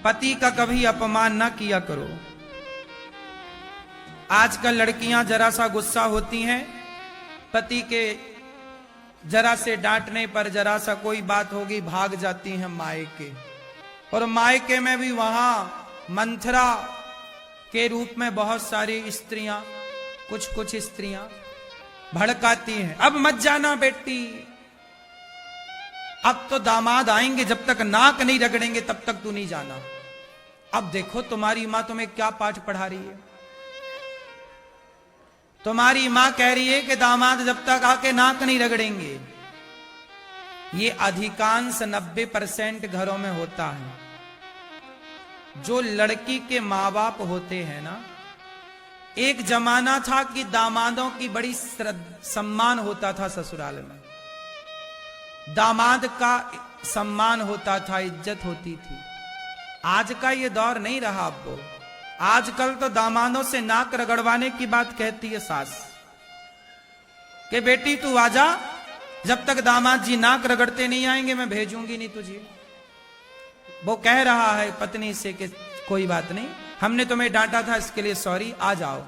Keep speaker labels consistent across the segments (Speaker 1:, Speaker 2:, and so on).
Speaker 1: पति का कभी अपमान ना किया करो। आजकल लड़कियां जरा सा गुस्सा होती हैं, पति के जरा से डांटने पर, जरा सा कोई बात होगी भाग जाती हैं मायके। और मायके में भी वहां मंथरा के रूप में बहुत सारी स्त्रियां, कुछ स्त्रियां भड़काती हैं, अब मत जाना बेटी, अब तो दामाद आएंगे, जब तक नाक नहीं रगड़ेंगे तब तक तू नहीं जाना। अब देखो तुम्हारी मां तुम्हें क्या पाठ पढ़ा रही है। तुम्हारी मां कह रही है कि दामाद जब तक आके नाक नहीं रगड़ेंगे। ये अधिकांश 90% घरों में होता है। जो लड़की के मां बाप होते हैं ना, एक जमाना था कि दामादों की बड़ी सम्मान होता था ससुराल में, दामाद का सम्मान होता था, इज्जत होती थी। आज का ये दौर नहीं रहा। अब आजकल तो दामादों से नाक रगड़वाने की बात कहती है सास कि बेटी तू आजा, जब तक दामाद जी नाक रगड़ते नहीं आएंगे मैं भेजूंगी नहीं तुझे। वो कह रहा है पत्नी से कि कोई बात नहीं, हमने तुम्हें डांटा था इसके लिए सॉरी, आ जाओ।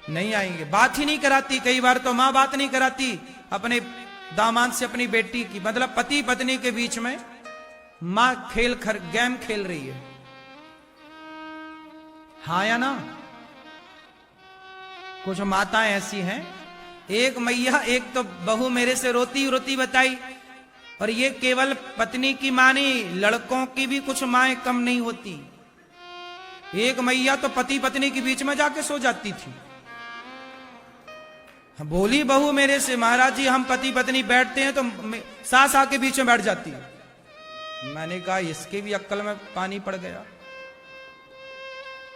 Speaker 1: नहीं आएंगे, बात ही नहीं कराती। कई बार तो मां बात नहीं कराती अपने दामाद से अपनी बेटी की, मतलब पति पत्नी के बीच में मां गेम खेल रही है। हाँ या ना? कुछ माताएं ऐसी हैं, एक मैया, एक तो बहू मेरे से रोती रोती बताई, और ये केवल पत्नी की मां नहीं, लड़कों की भी कुछ माएं कम नहीं होती। एक मैया तो पति पत्नी के बीच में जाके सो जाती थी। बोली बहू मेरे से, महाराज जी हम पति पत्नी बैठते हैं तो सास आके बीच में बैठ जाती है। मैंने कहा इसके भी अक्ल में पानी पड़ गया।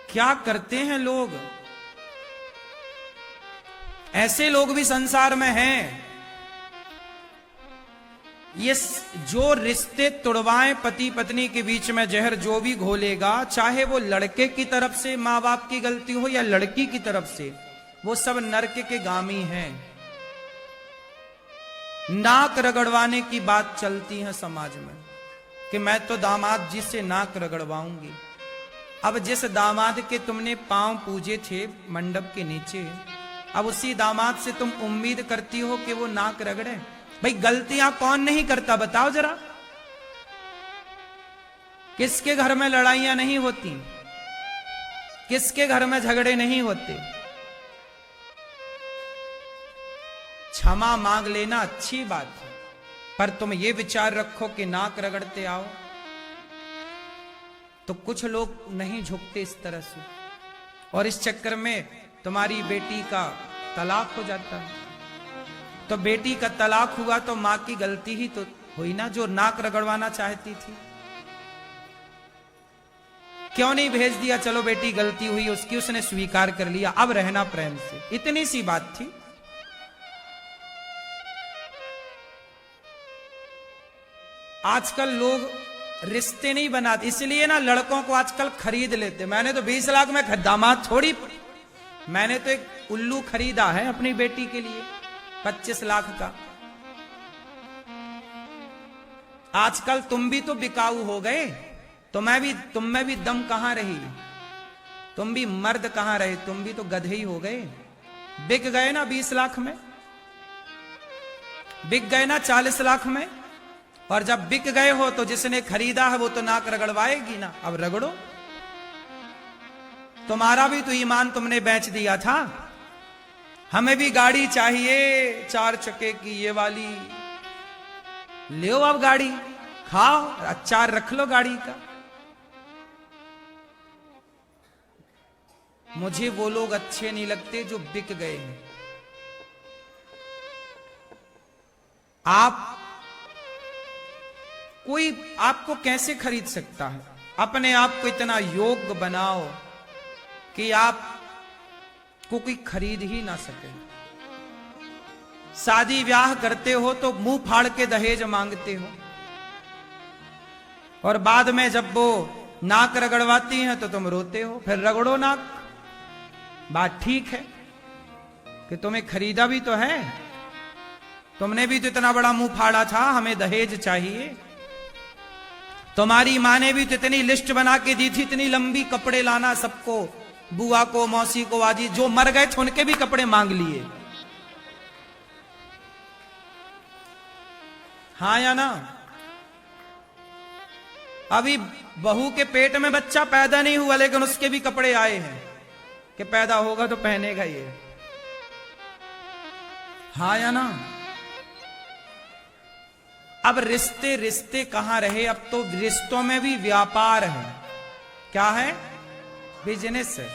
Speaker 1: क्या करते हैं लोग? ऐसे लोग भी संसार में हैं। ये जो रिश्ते तुड़वाएं पति पत्नी के बीच में, जहर जो भी घोलेगा, चाहे वो लड़के की तरफ से मां बाप की गलती हो या लड़की की तरफ से, वो सब नरक के गामी हैं। नाक रगड़वाने की बात चलती है समाज में कि मैं तो दामाद जी से नाक रगड़वाऊंगी। अब जिस दामाद के तुमने पांव पूजे थे मंडप के नीचे, अब उसी दामाद से तुम उम्मीद करती हो कि वो नाक रगड़े। भाई गलतियां कौन नहीं करता बताओ जरा। किसके घर में लड़ाइयां नहीं होती? किसके घर में झगड़े नहीं होते? क्षमा मांग लेना अच्छी बात है, पर तुम ये विचार रखो कि नाक रगड़ते आओ। तो कुछ लोग नहीं झुकते इस तरह से, और इस चक्कर में तुम्हारी बेटी का तलाक हो जाता है। तो बेटी का तलाक हुआ तो मां की गलती ही तो हुई ना, जो नाक रगड़वाना चाहती थी। क्यों नहीं भेज दिया? चलो बेटी गलती हुई उसकी, उसने स्वीकार कर लिया, अब रहना प्रेम से, इतनी सी बात थी। आजकल लोग रिश्ते नहीं बनाते, इसलिए ना लड़कों को आजकल खरीद लेते। मैंने तो 20 लाख में दामाद थोड़ी, मैंने तो एक उल्लू खरीदा है अपनी बेटी के लिए 25 लाख का। आजकल तुम भी तो बिकाऊ हो गए, तुम में भी दम कहां रही? तुम भी मर्द कहां रहे? तुम भी तो गधे ही हो गए। बिक गए ना 20 लाख में, बिक गए ना 40 लाख में। और जब बिक गए हो तो जिसने खरीदा है वो तो नाक रगड़वाएगी ना। अब रगड़ो, तुम्हारा भी तो ईमान तुमने बेच दिया था। हमें भी गाड़ी चाहिए 4 चक्के की, ये वाली ले अब गाड़ी, खाओ, अचार रख लो गाड़ी का। मुझे वो लोग अच्छे नहीं लगते जो बिक गए हैं। कोई आपको कैसे खरीद सकता है? अपने आप को इतना योग्य बनाओ कि आपको कोई खरीद ही ना सके। शादी ब्याह करते हो तो मुंह फाड़ के दहेज मांगते हो, और बाद में जब वो नाक रगड़वाती हैं तो तुम रोते हो। फिर रगड़ो नाक, बात ठीक है कि तुम्हें खरीदा भी तो है, तुमने भी तो इतना बड़ा मुंह फाड़ा था, हमें दहेज चाहिए। तुम्हारी माँ ने भी तो इतनी लिस्ट बना के दी थी, इतनी लंबी, कपड़े लाना सबको, बुआ को, मौसी को, आजी जो मर गए थे उनके भी कपड़े मांग लिए। हाँ या ना? अभी बहू के पेट में बच्चा पैदा नहीं हुआ लेकिन उसके भी कपड़े आए हैं कि पैदा होगा तो पहनेगा ये। हाँ या ना? अब रिश्ते रिश्ते कहां रहे, अब तो रिश्तों में भी व्यापार है। क्या है? बिजनेस है।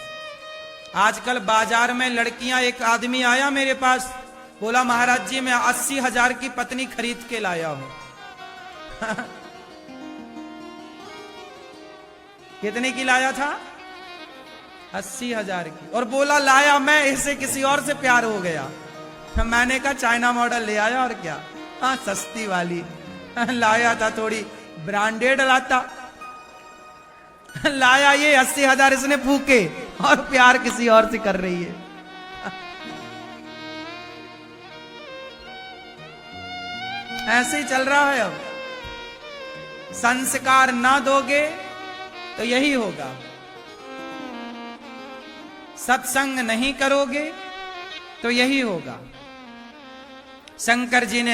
Speaker 1: आजकल बाजार में लड़कियां, एक आदमी आया मेरे पास, बोला महाराज जी मैं 80,000 की पत्नी खरीद के लाया हूं। कितने की लाया था? 80,000 की। और बोला लाया मैं, इससे किसी और से प्यार हो गया। मैंने कहा चाइना मॉडल ले आया और क्या, हाँ सस्ती वाली लाया था, थोड़ी ब्रांडेड लाता। लाया ये 80,000 इसने फूके और प्यार किसी और से कर रही है। ऐसे ही चल रहा है। अब संस्कार ना दोगे तो यही होगा, सत्संग नहीं करोगे तो यही होगा। शंकर जी ने